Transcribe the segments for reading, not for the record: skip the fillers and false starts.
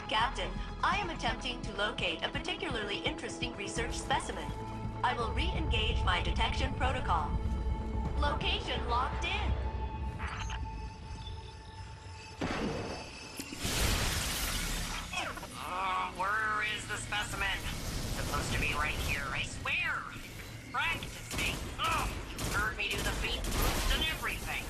Captain, I am attempting to locate a particularly interesting research specimen. I will re-engage my detection protocol. Location locked in. Where is the specimen? Supposed to be right here, I swear. Practicing. You heard me do the feet moves and everything.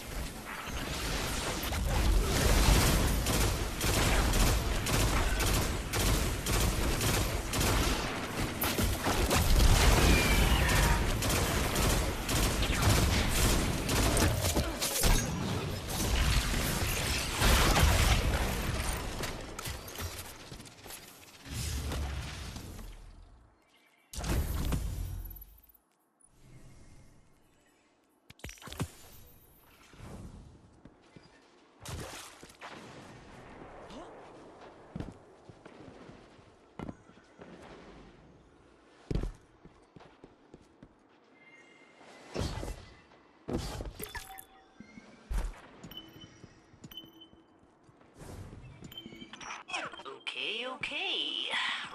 Okay.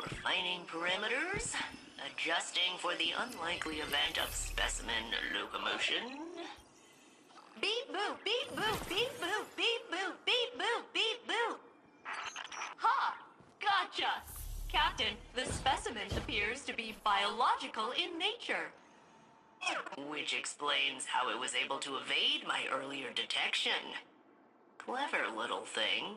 Refining parameters. Adjusting for the unlikely event of specimen locomotion. Beep boop, beep boop, beep boop, beep boop, beep boop, beep boop. Ha! Gotcha! Captain, the specimen appears to be biological in nature. Which explains how it was able to evade my earlier detection. Clever little thing.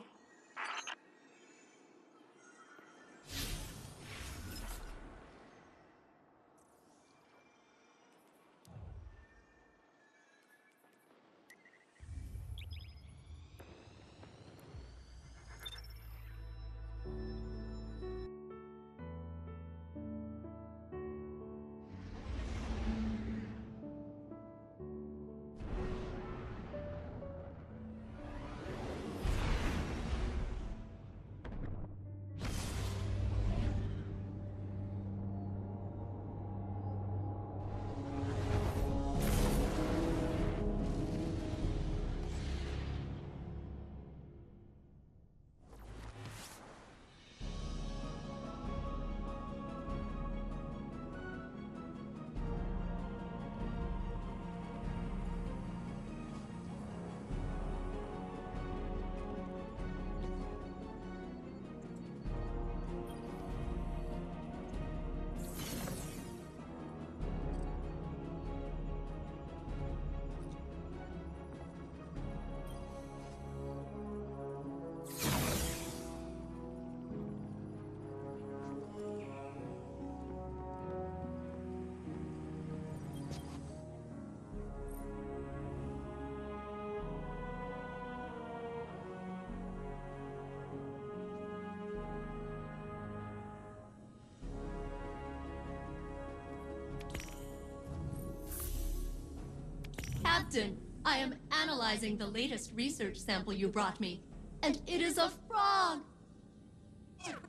Captain, I am analyzing the latest research sample you brought me, and it is a frog!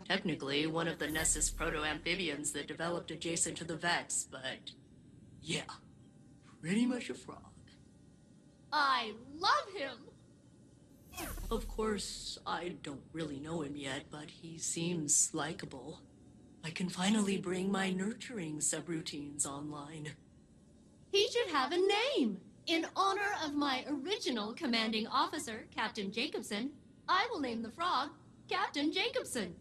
Technically, one of the Nessus proto-amphibians that developed adjacent to the Vex, but yeah, pretty much a frog. I love him! Of course, I don't really know him yet, but he seems likable. I can finally bring my nurturing subroutines online. He should have a name! In honor of my original commanding officer, Captain Jacobson, I will name the frog Captain Jacobson.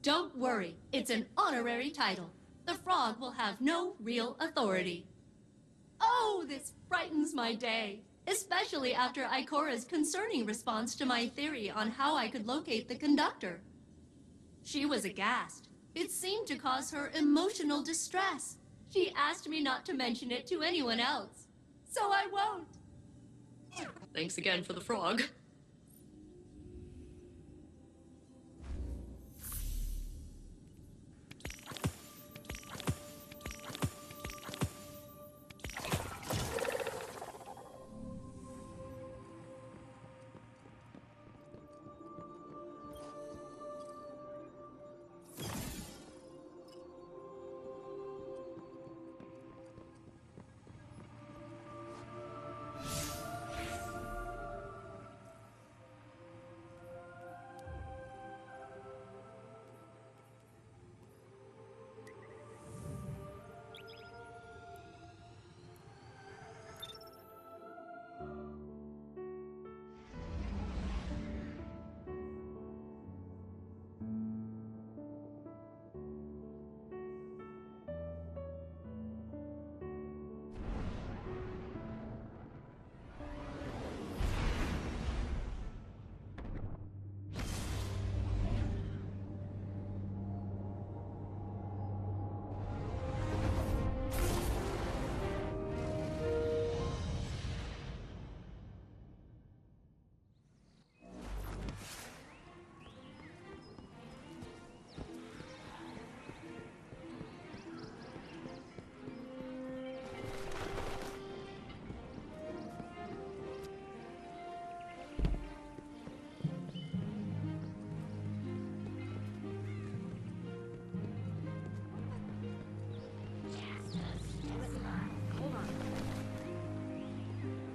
Don't worry, it's an honorary title. The frog will have no real authority. Oh, this brightens my day, especially after Ikora's concerning response to my theory on how I could locate the conductor. She was aghast. It seemed to cause her emotional distress. She asked me not to mention it to anyone else. So I won't. Thanks again for the frog.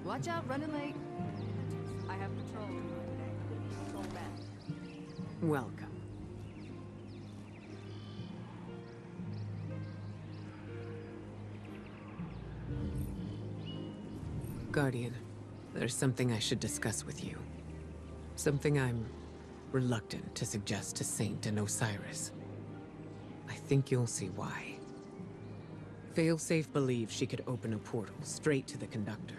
Watch out, running late. I have patrol to do today. Patrol back. Welcome. Guardian, there's something I should discuss with you. Something I'm reluctant to suggest to Saint and Osiris. I think you'll see why. Failsafe believes she could open a portal straight to the conductor.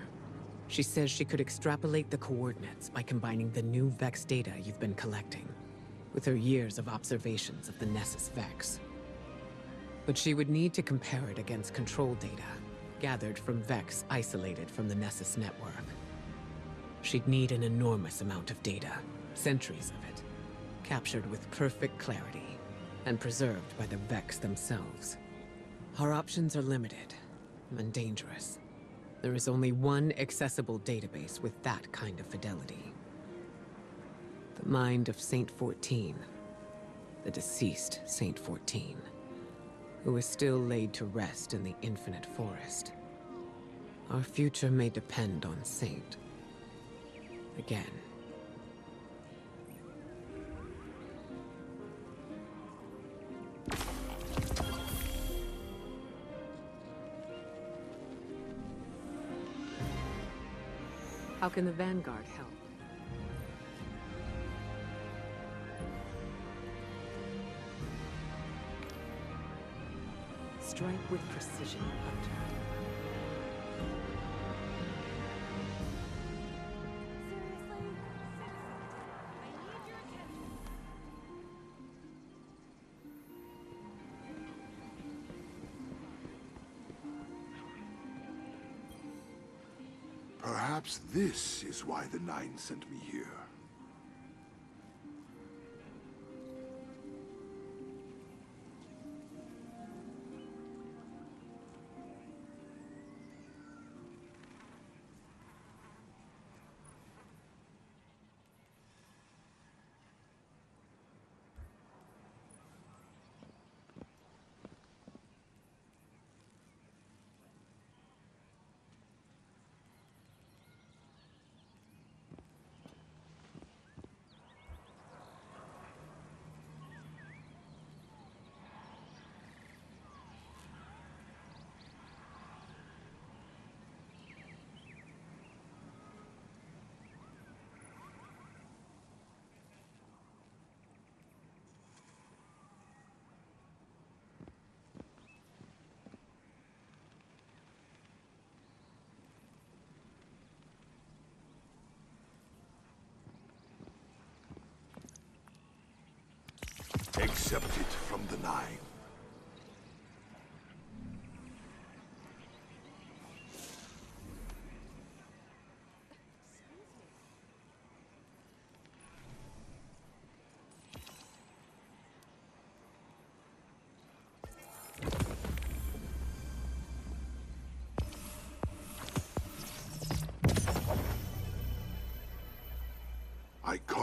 She says she could extrapolate the coordinates by combining the new Vex data you've been collecting with her years of observations of the Nessus Vex. But she would need to compare it against control data gathered from Vex isolated from the Nessus network. She'd need an enormous amount of data, centuries of it, captured with perfect clarity and preserved by the Vex themselves. Our options are limited and dangerous. There is only one accessible database with that kind of fidelity. The mind of Saint-14, the deceased Saint-14, who is still laid to rest in the infinite forest. Our future may depend on Saint. Again. How can the Vanguard help? Strike with precision, Hunter. Perhaps this is why the Nine sent me here. Accept it from the Nine.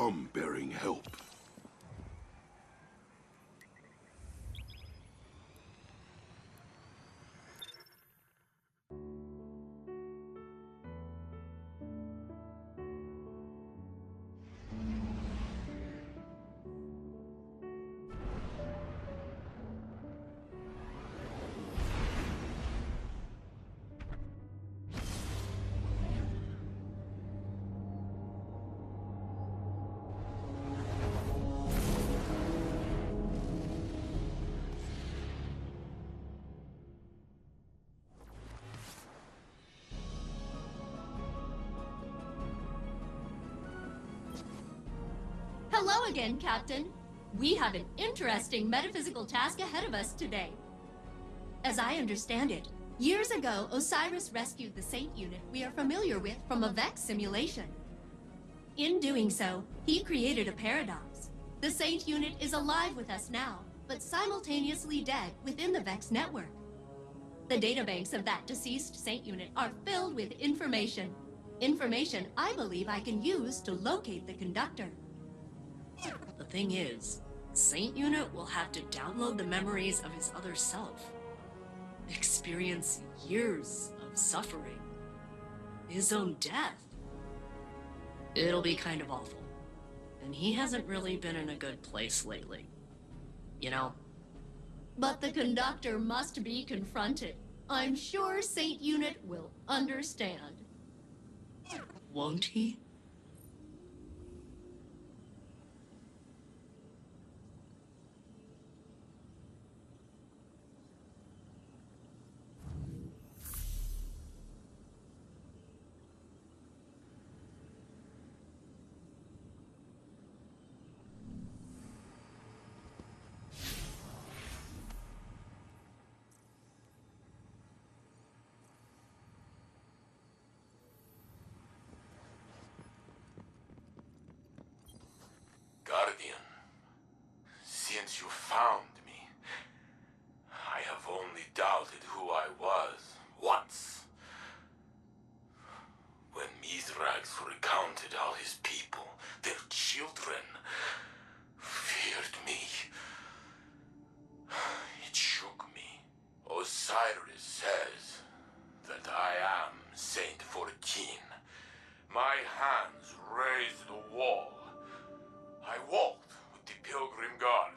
come bearing help. Hello again, Captain. We have an interesting metaphysical task ahead of us today. As I understand it, years ago, Osiris rescued the Saint unit we are familiar with from a Vex simulation. In doing so, he created a paradox. The Saint unit is alive with us now, but simultaneously dead within the Vex network. The databanks of that deceased Saint unit are filled with information. Information I believe I can use to locate the conductor. The thing is, Saint Unit will have to download the memories of his other self, experience years of suffering, his own death. It'll be kind of awful. And he hasn't really been in a good place lately. You know? But the conductor must be confronted. I'm sure Saint Unit will understand. Won't he? Guardian, since you found me, I have only doubted who I was once. When Mithrax recounted how his people, their children, feared me, it shook me. Osiris says that I am Saint-14. My hands raised the wall. I walked with the Pilgrim Guard.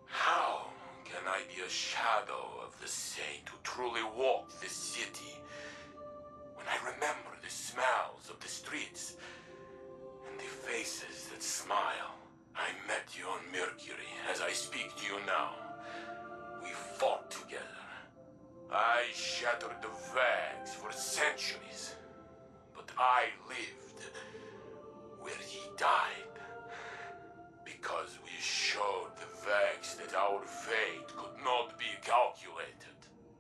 How can I be a shadow of the saint who truly walked the city when I remember the smells of the streets and the faces that smile? I met you on Mercury as I speak to you now. We fought together. I shattered the Vex for centuries, but I lived where he died. Because we showed the Vex that our fate could not be calculated.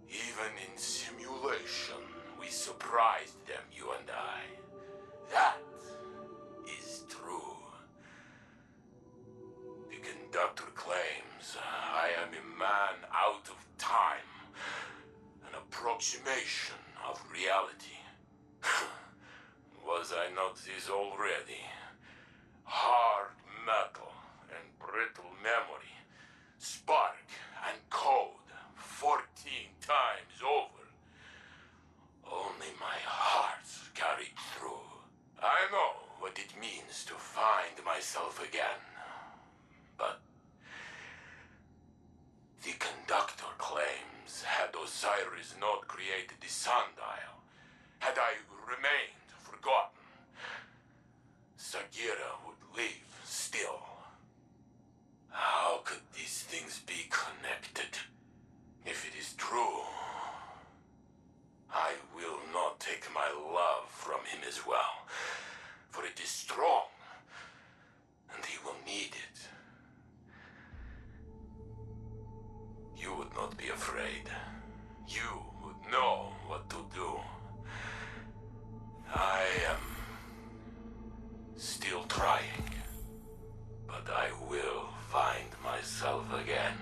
Even in simulation, we surprised them, you and I. That is true. The conductor claims I am a man out of time, an approximation of reality. Was I not this already? Hard metal and brittle memory, spark and code 14 times over. Only my heart carried through. I know what it means to find myself again. But the conductor claims had Osiris not created the sundial, had I remained forgotten, Sagira would live still. How could these things be connected? If it is true, I will not take my love from him as well, for it is strong, and he will need it. You would not be afraid. You would know what to do. I am still trying, but I will find myself again.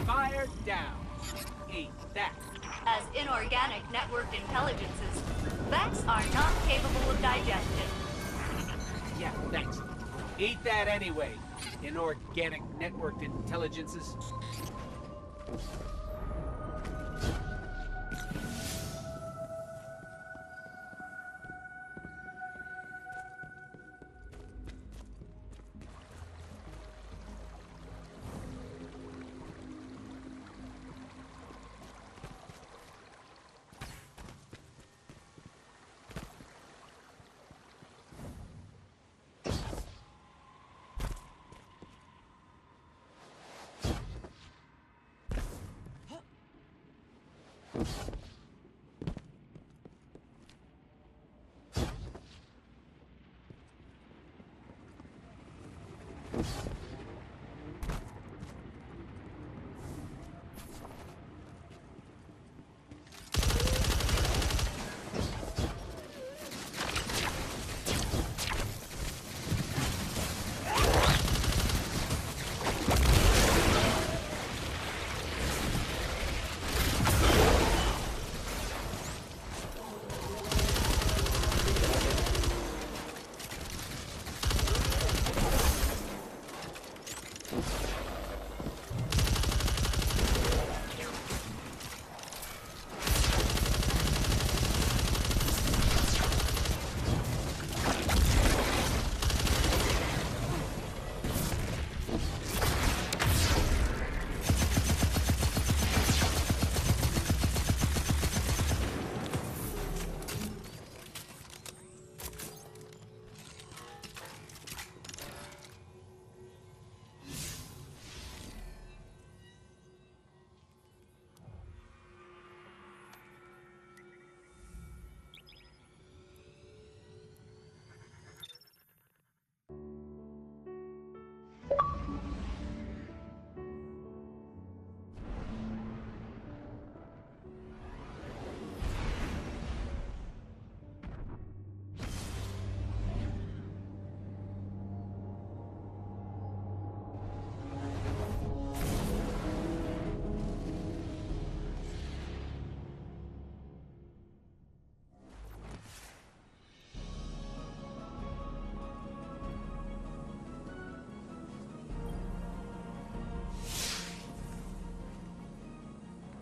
Fire down. Eat that. As inorganic networked intelligences, Vex are not capable of digestion. Yeah, thanks. Eat that anyway. Inorganic networked intelligences.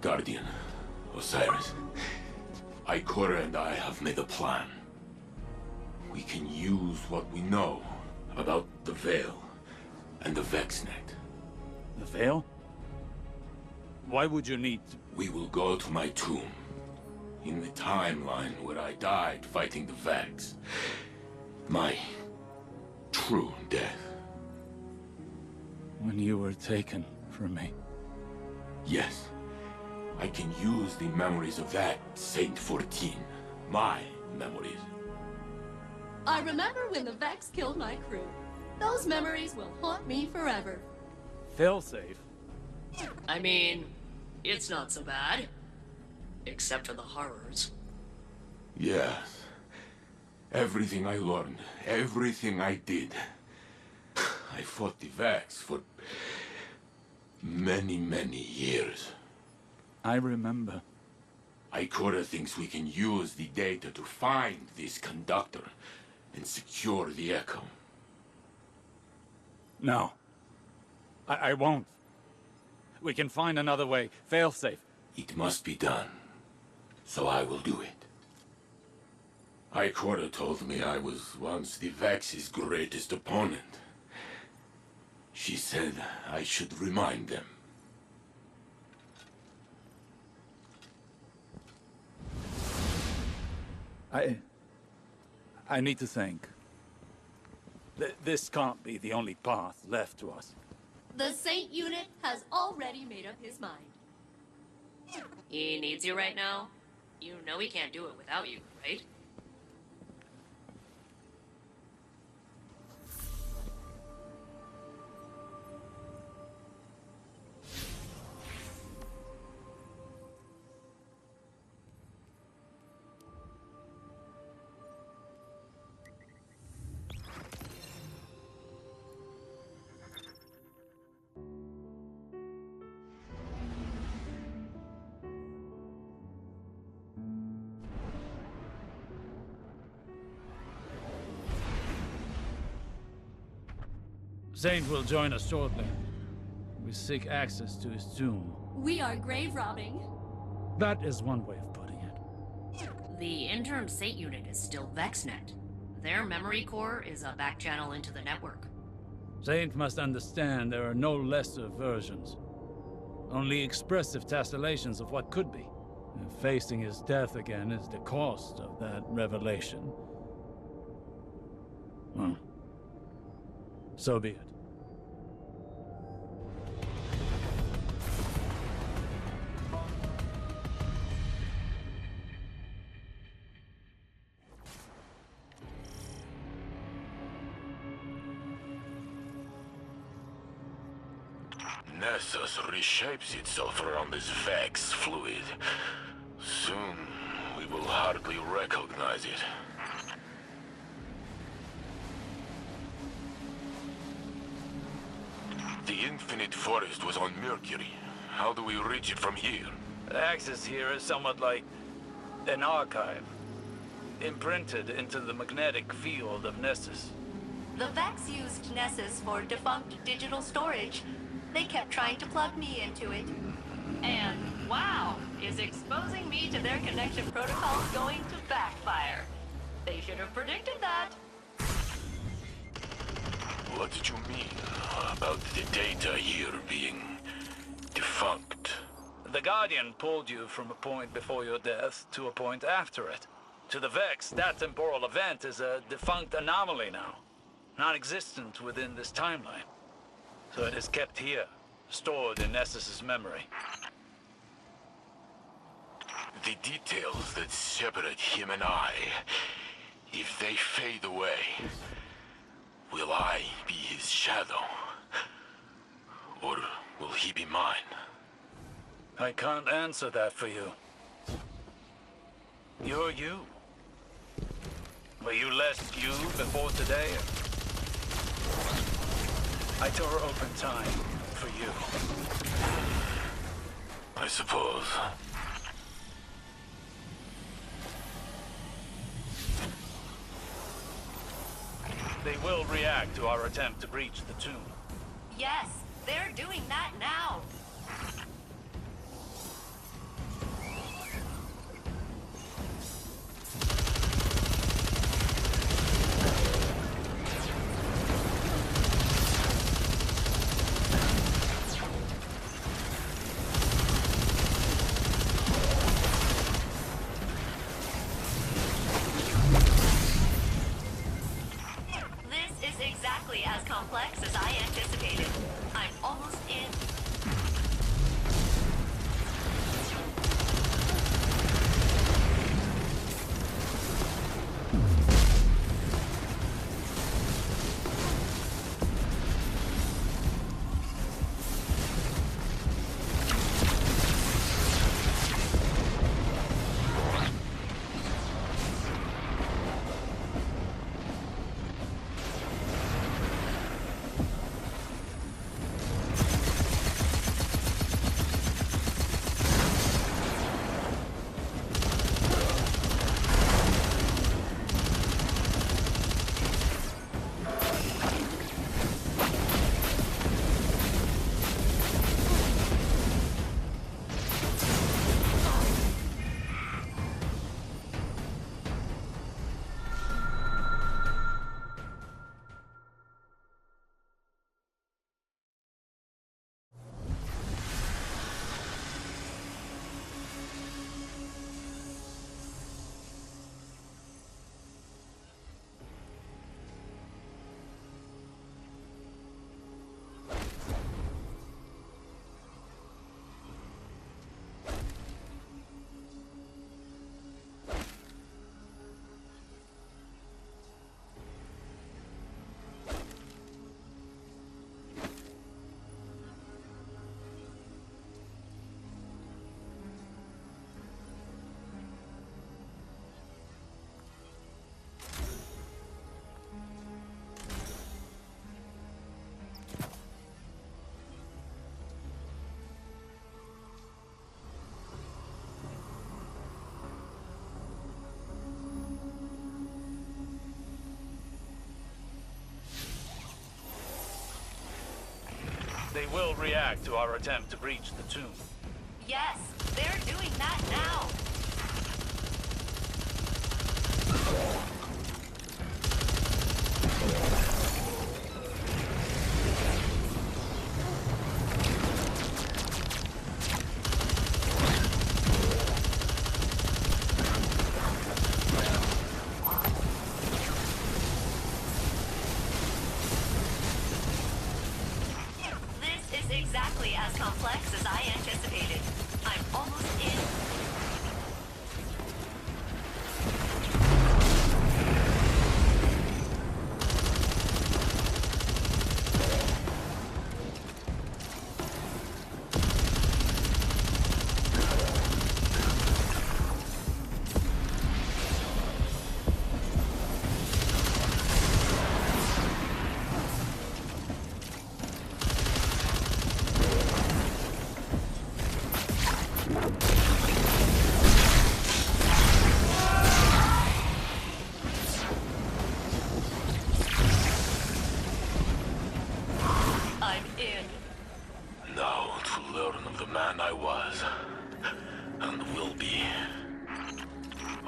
Guardian, Osiris, Ikora and I have made a plan. We can use what we know about the Veil and the VexNet. The Veil? Why would you need... We will go to my tomb, in the timeline where I died fighting the Vex. My true death. When you were taken from me. Yes. I can use the memories of that Saint-14. My memories. I remember when the Vex killed my crew. Those memories will haunt me forever. Failsafe? I mean, it's not so bad. Except for the horrors. Yes. Everything I learned, everything I did. I fought the Vex for many, many years. I remember. Ikora thinks we can use the data to find this conductor and secure the Echo. No. I won't. We can find another way. Failsafe. It must be done. So I will do it. Ikora told me I was once the Vex's greatest opponent. She said I should remind them. I need to think. This can't be the only path left to us. The Saint unit has already made up his mind. He needs you right now? You know he can't do it without you, right? Saint will join us shortly. We seek access to his tomb. We are grave robbing. That is one way of putting it. The intern Saint unit is still VexNet. Their memory core is a back channel into the network. Saint must understand there are no lesser versions. Only expressive tessellations of what could be. And facing his death again is the cost of that revelation. Well, so be it. Nessus reshapes itself around this Vex fluid. Soon, we will hardly recognize it. The Infinite Forest was on Mercury. How do we reach it from here? Access here is somewhat like an archive, imprinted into the magnetic field of Nessus. The Vex used Nessus for defunct digital storage. They kept trying to plug me into it. And wow, is exposing me to their connection protocols going to backfire. They should have predicted that. What did you mean about the data here being defunct? The Guardian pulled you from a point before your death to a point after it. To the Vex, that temporal event is a defunct anomaly now, non-existent within this timeline. So it is kept here, stored in Nessus's memory. The details that separate him and I, if they fade away, will I be his shadow? Or will he be mine? I can't answer that for you. You're you. Were you less you before today? I tore open time for you. I suppose. They will react to our attempt to breach the tomb. Yes, they're doing that now. This is exactly as complex as I anticipated. I'm almost in. they will react to our attempt to breach the tomb. Yes, they're doing that now. This is exactly as complex as I anticipated. I'm almost in. I'm in. Now to learn of the man I was, and will be.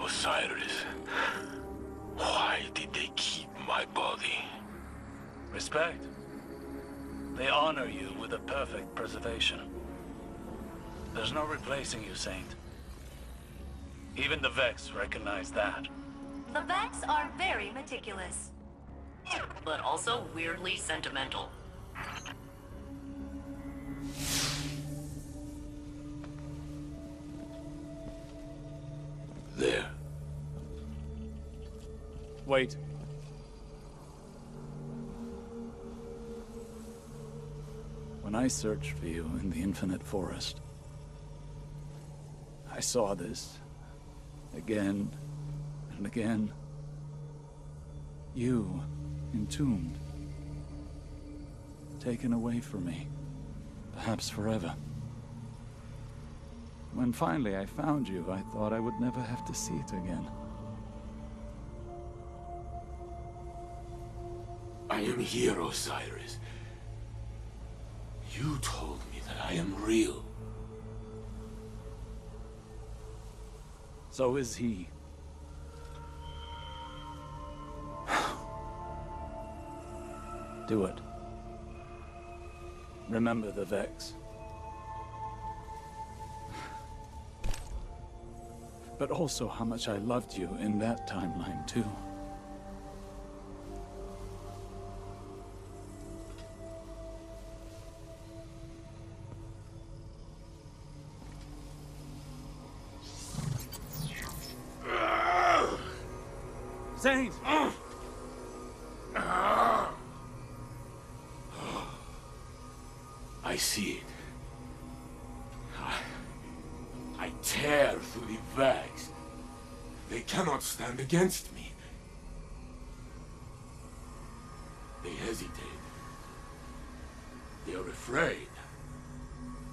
Osiris, why did they keep my body? Respect. They honor you with a perfect preservation. There's no replacing you, Saint. Even the Vex recognize that. The Vex are very meticulous. But also weirdly sentimental. There. Wait. When I searched for you in the Infinite Forest, I saw this again and again. You, entombed, taken away from me, perhaps forever. When finally I found you, I thought I would never have to see it again. I am here, Osiris. You told me that I am real. So is he. Do it. Remember the Vex. But also how much I loved you in that timeline, too. Saint! I see it. I tear through the Vex. They cannot stand against me. They hesitate. They are afraid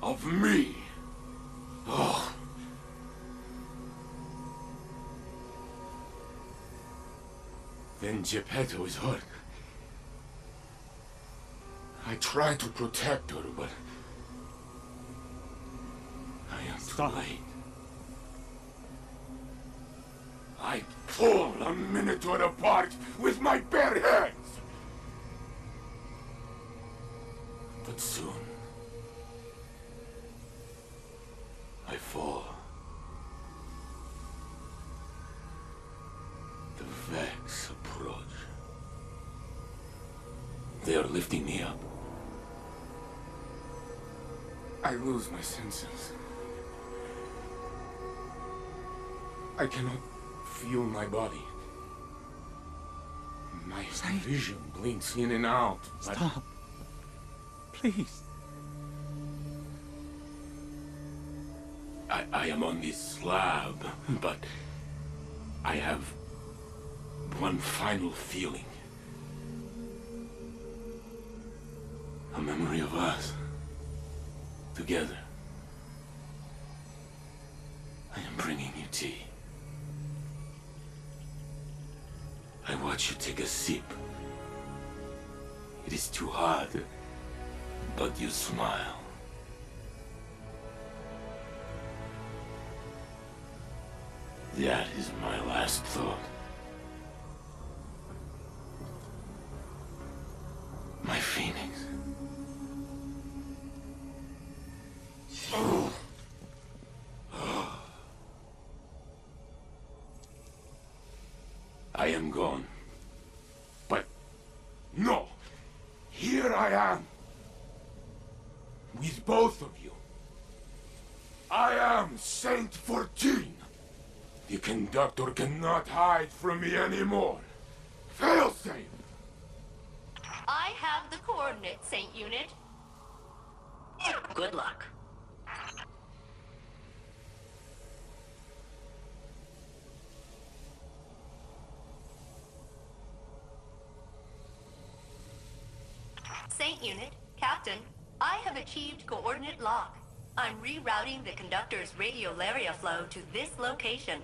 of me. Oh. Then Geppetto is hurt. I try to protect her, but I am too late. I pull a Minotaur apart with my bare hands. But soon, I fall. The Vex approach. They are lifting me up. I lose my senses. I cannot feel my body. My vision blinks in and out. But Stop. Please. I am on this slab, but I have one final feeling. A memory of us. Together. I am bringing you tea. I watch you take a sip. It is too hard, But you smile. That is my last thought. My phoenix. I am gone. But no! Here I am! With both of you. I am Saint-14! The conductor cannot hide from me anymore. Failsafe! I have the coordinates, Saint Unit. Good luck. Saint Unit, Captain, I have achieved coordinate lock. I'm rerouting the conductor's radiolaria flow to this location.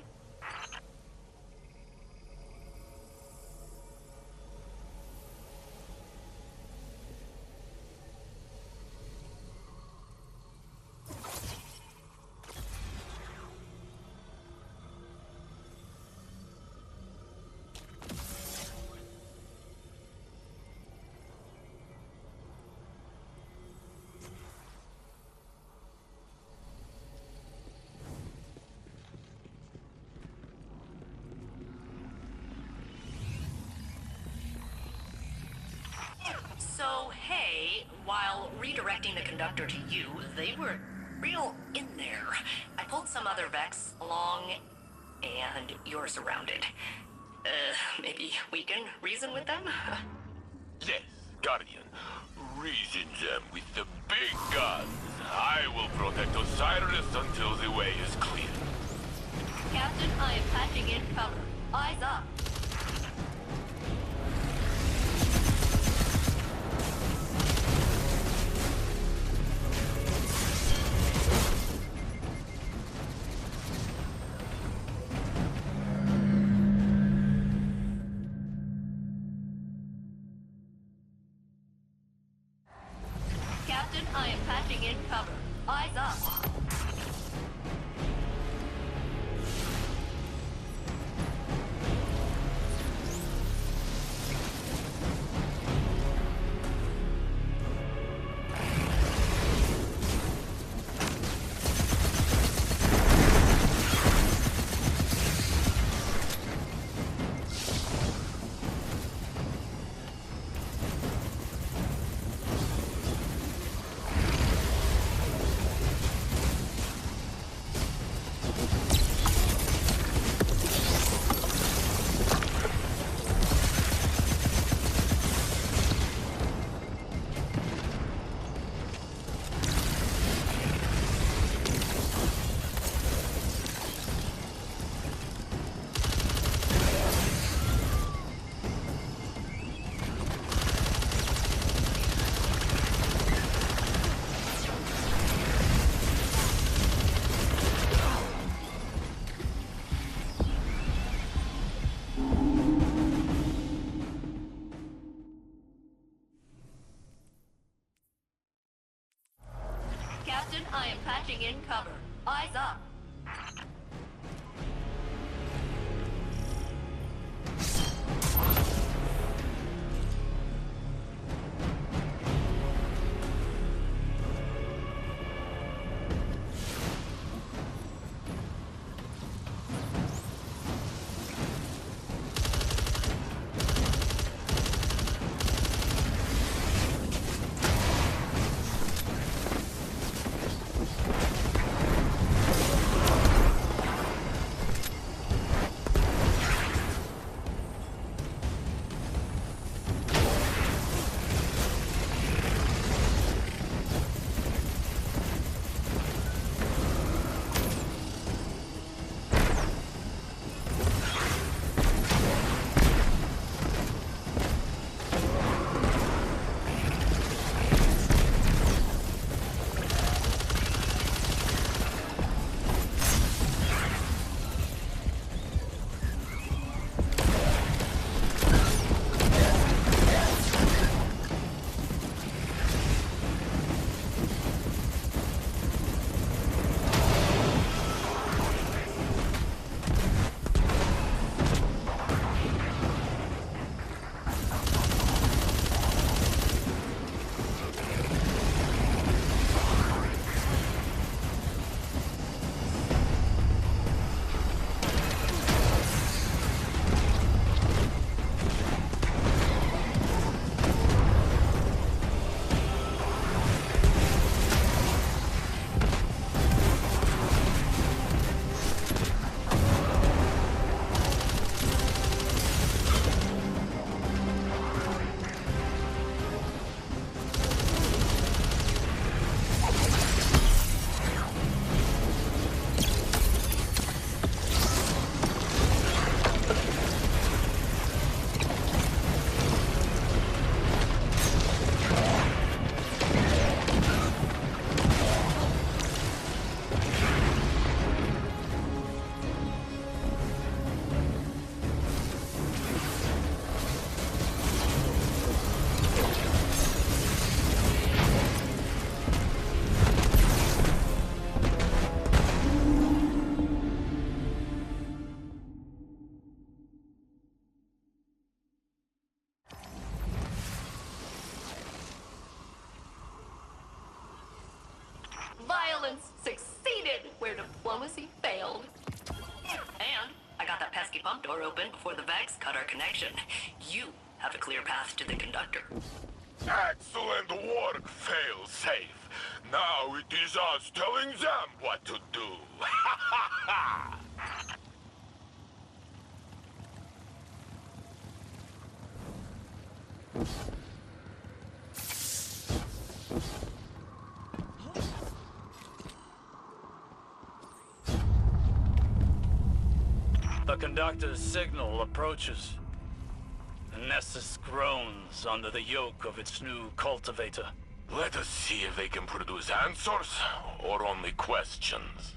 So, hey, while redirecting the conductor to you, they were real in there. I pulled some other Vex along, and you're surrounded. Maybe we can reason with them? Yes, Guardian. Reason them with the big guns. I will protect Osiris until the way is clear. Captain, I am patching in cover. Eyes up. Captain, I am patching in cover. Eyes up. Captain, I am patching in cover. Eyes up. Violence succeeded where diplomacy failed. And I got that pesky pump door open before the Vex cut our connection. You have a clear path to the conductor. Excellent work, Failsafe. Now it is us telling them what to do. The conductor's signal approaches. The Nessus groans under the yoke of its new cultivator. Let us see if they can produce answers or only questions.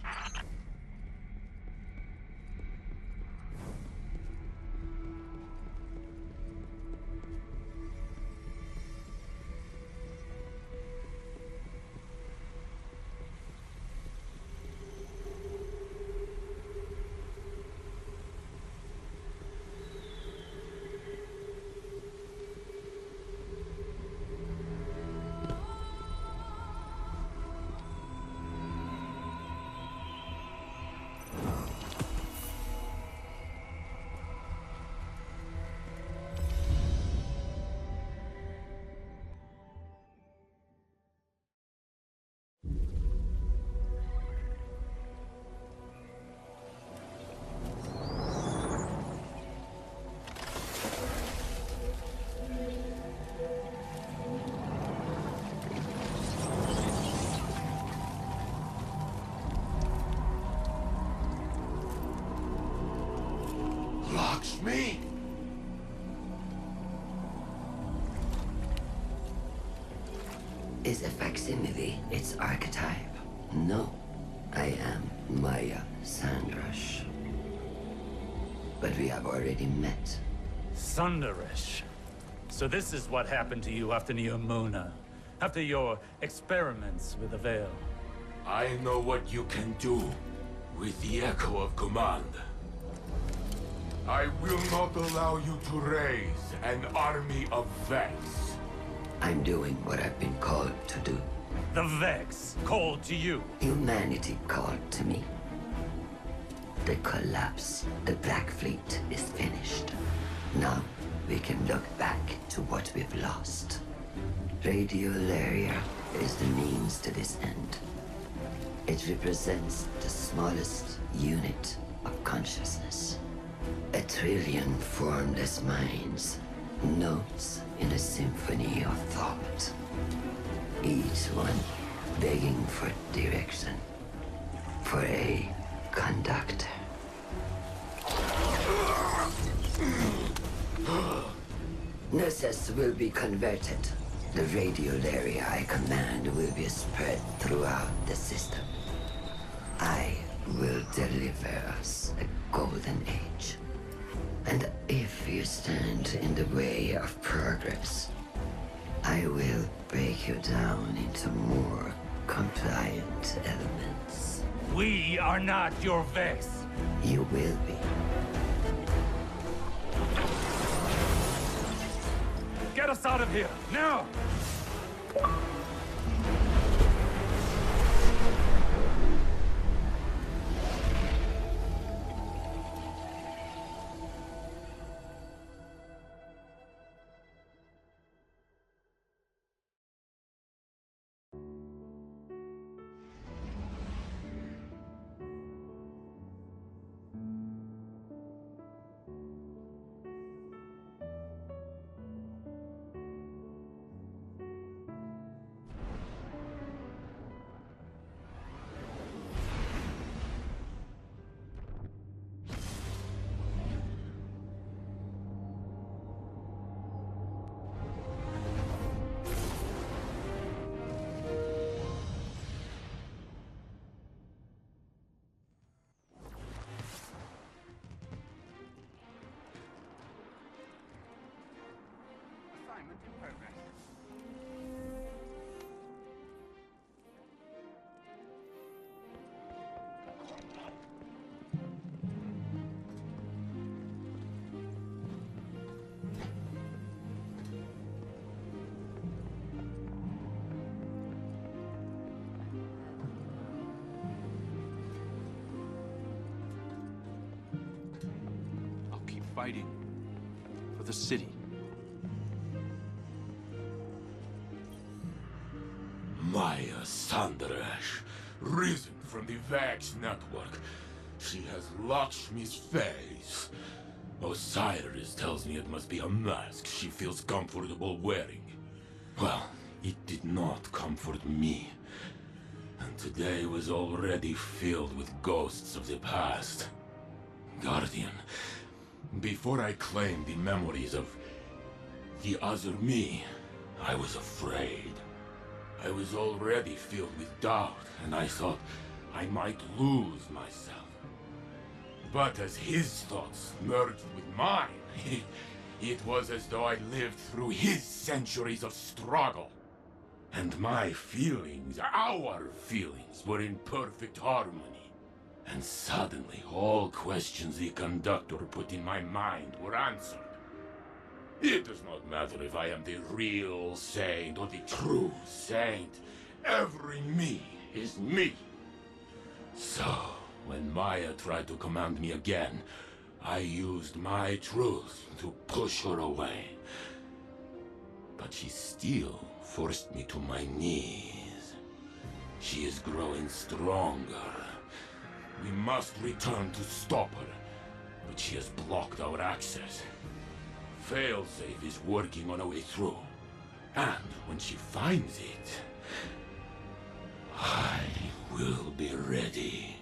Me? Is a facsimile its archetype? No, I am Maya Sandrash. But we have already met. Sundarish. So this is what happened to you after Neomuna, after your experiments with the Veil. I know what you can do with the Echo of Command. I will not allow you to raise an army of Vex. I'm doing what I've been called to do. The Vex called to you. Humanity called to me. The collapse, the Black Fleet is finished. Now we can look back to what we've lost. Radiolaria is the means to this end. It represents the smallest unit of consciousness. 1 trillion formless minds, notes in a symphony of thought. Each one begging for direction, for a conductor. Nessus will be converted. The radiolaria I command will be spread throughout the system. I will deliver us a golden age. And if you stand in the way of progress, I will break you down into more compliant elements. We are not your Vex. You will be. Get us out of here, now! fighting for the city. Maya Sandaresh, risen from the Vex network. She has Lakshmi's face. Osiris tells me it must be a mask she feels comfortable wearing. Well, it did not comfort me. And today was already filled with ghosts of the past. Guardian, before I claimed the memories of the other me, I was afraid. I was already filled with doubt, and I thought I might lose myself. But as his thoughts merged with mine, it was as though I lived through his centuries of struggle. And my feelings, our feelings, were in perfect harmony. And suddenly, all questions the conductor put in my mind were answered. It does not matter if I am the real saint or the true saint. Every me is me. So, when Maya tried to command me again, I used my truth to push her away. But she still forced me to my knees. She is growing stronger. We must return to stop her, but she has blocked our access. Failsafe is working on a way through. And when she finds it, I will be ready.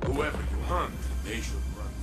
Whoever you hunt, they should run